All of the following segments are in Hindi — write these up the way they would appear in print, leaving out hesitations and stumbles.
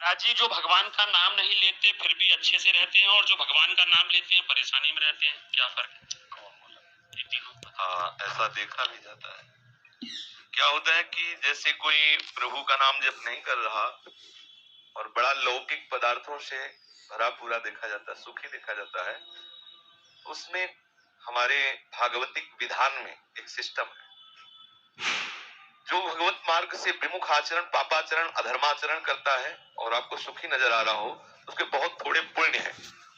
राजी जो भगवान का नाम नहीं लेते फिर भी अच्छे से रहते हैं, और जो भगवान का नाम लेते हैं परेशानी में रहते हैं, क्या फर्क है ये तीनों? हाँ, ऐसा देखा भी जाता है। क्या होता है कि जैसे कोई प्रभु का नाम जप नहीं कर रहा और बड़ा लौकिक पदार्थों से भरा पूरा देखा जाता है, सुखी देखा जाता है, उसमें हमारे भागवतिक विधान में एक सिस्टम है। जो भगवत मार्ग से विमुख आचरण, पापाचरण, अधर्माचरण करता है और आपको सुखी नजर आ रहा हो, उसके बहुत थोड़े पुण्य हैं।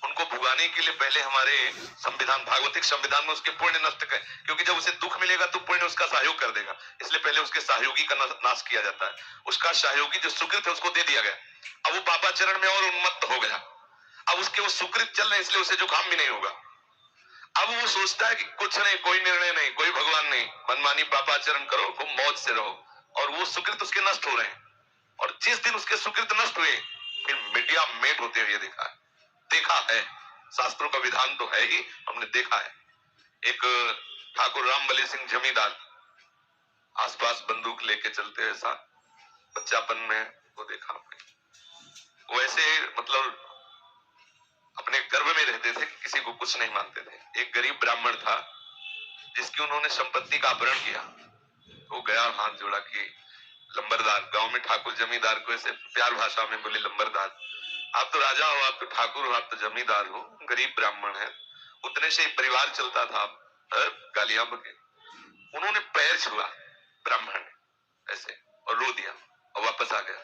उनको भुगाने के लिए पहले हमारे संविधान, भागवतिक संविधान में उसके पुण्य नष्ट कर, क्योंकि जब उसे दुख मिलेगा तो पुण्य उसका सहयोग कर देगा, इसलिए पहले उसके सहयोगी का नाश किया जाता है। उसका सहयोगी जो सुकृत है उसको दे दिया गया। अब वो पापाचरण में और उन्मत्त हो गया। अब उसके वो सुकृत चल रहे, इसलिए उसे जुकाम भी नहीं होगा। अब वो सोचता है कि कुछ नहीं, कोई निर्णय नहीं, कोई भगवान नहीं, मनमानी पापाचरण करो, खूब मौज से रहो, और वो सुकृत उसके नष्ट हो रहे हैं। और जिस दिन उसके सुकृत नष्ट हुए, फिर मीडिया मेट होते हुए देखा है। शास्त्रों का विधान तो है ही, हमने देखा है। एक ठाकुर रामबली सिंह जमींदार आसपास बंदूक लेके चलते, ऐसा बच्चापन में वो देखा हमने। वो ऐसे मतलब अपने गर्भ में रहते थे, किसी को कुछ नहीं मानते थे। एक गरीब ब्राह्मण था जिसकी उन्होंने संपत्ति का अपहरण किया। वो गया, हाथ जोड़ा कि लंबरदार, गांव में ठाकुर जमींदार को ऐसे प्यार भाषा में बोले, लंबरदार आप तो राजा हो, आप तो ठाकुर हो, आप तो जमींदार हो, गरीब ब्राह्मण है, उतने से ही परिवार चलता था, गालियां बके। उन्होंने पैर छुआ ब्राह्मण ने ऐसे और रो दिया और वापस आ गया।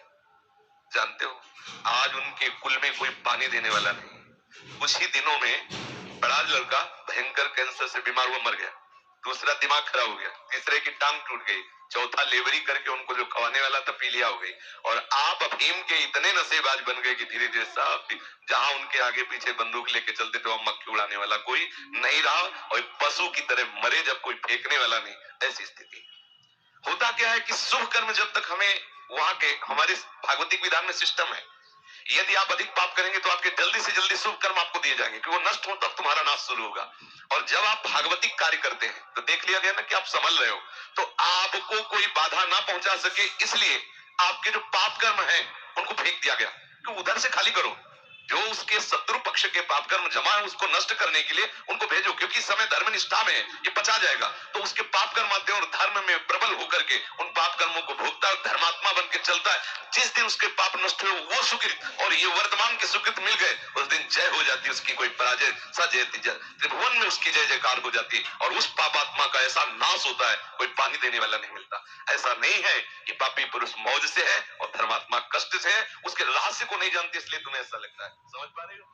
जानते हो, आज उनके कुल में कोई पानी देने वाला नहीं। कुछ ही दिनों में बड़ा लड़का भयंकर कैंसर से बीमार हुआ, मर गया। दूसरा दिमाग खराब हो गया, तीसरे की टांग टूट गई, चौथा लेबरी करके उनको जो खवाने वाला था पीलिया हो गई। और आप अफीम के इतने नशेबाज बन गए कि धीरे धीरे सब, जहां उनके आगे पीछे बंदूक लेके चलते थे वहां मक्खी उड़ाने वाला कोई नहीं रहा, और पशु की तरह मरे जब कोई फेंकने वाला नहीं, ऐसी स्थिति। होता क्या है कि शुभ कर्म जब तक हमें वहां के, हमारे भागवतिक विधान में सिस्टम है, यदि आप अधिक पाप करेंगे तो आपके जल्दी से जल्दी शुभ कर्म आपको दिए जाएंगे, कि वो नष्ट हो तब तुम्हारा नाश शुरू होगा। और जब आप भागवतिक कार्य करते हैं तो देख लिया गया ना कि आप संभल रहे हो, तो आपको कोई बाधा ना पहुंचा सके, इसलिए आपके जो पाप कर्म है उनको फेंक दिया गया कि उधर से खाली करो। जो उसके शत्रु पक्ष के पाप कर्म जमा है उसको नष्ट करने के लिए उनको भेजो, क्योंकि इस समय धर्म निष्ठा में है, ये पचा जाएगा। तो उसके पाप कर्म आते हैं और धर्म में प्रबल होकर के उन पाप कर्मों को भोगता है, धर्मात्मा बन के चलता है। जिस दिन उसके पाप नष्ट हुए वो सुकृत और ये वर्तमान के सुकृत मिल गए, उस दिन जय हो जाती है उसकी, कोई पराजय सजयति त्रिभुवन में उसकी जय जयकार हो जाती है, और उस पापात्मा का ऐसा नाश होता है, कोई पानी देने वाला नहीं मिलता। ऐसा नहीं है कि पापी पुरुष मौज से है और धर्मात्मा कष्ट से है, उसके रहस्य को नहीं जानते, इसलिए तुम्हें ऐसा लगता है। समझ पा रहे हो?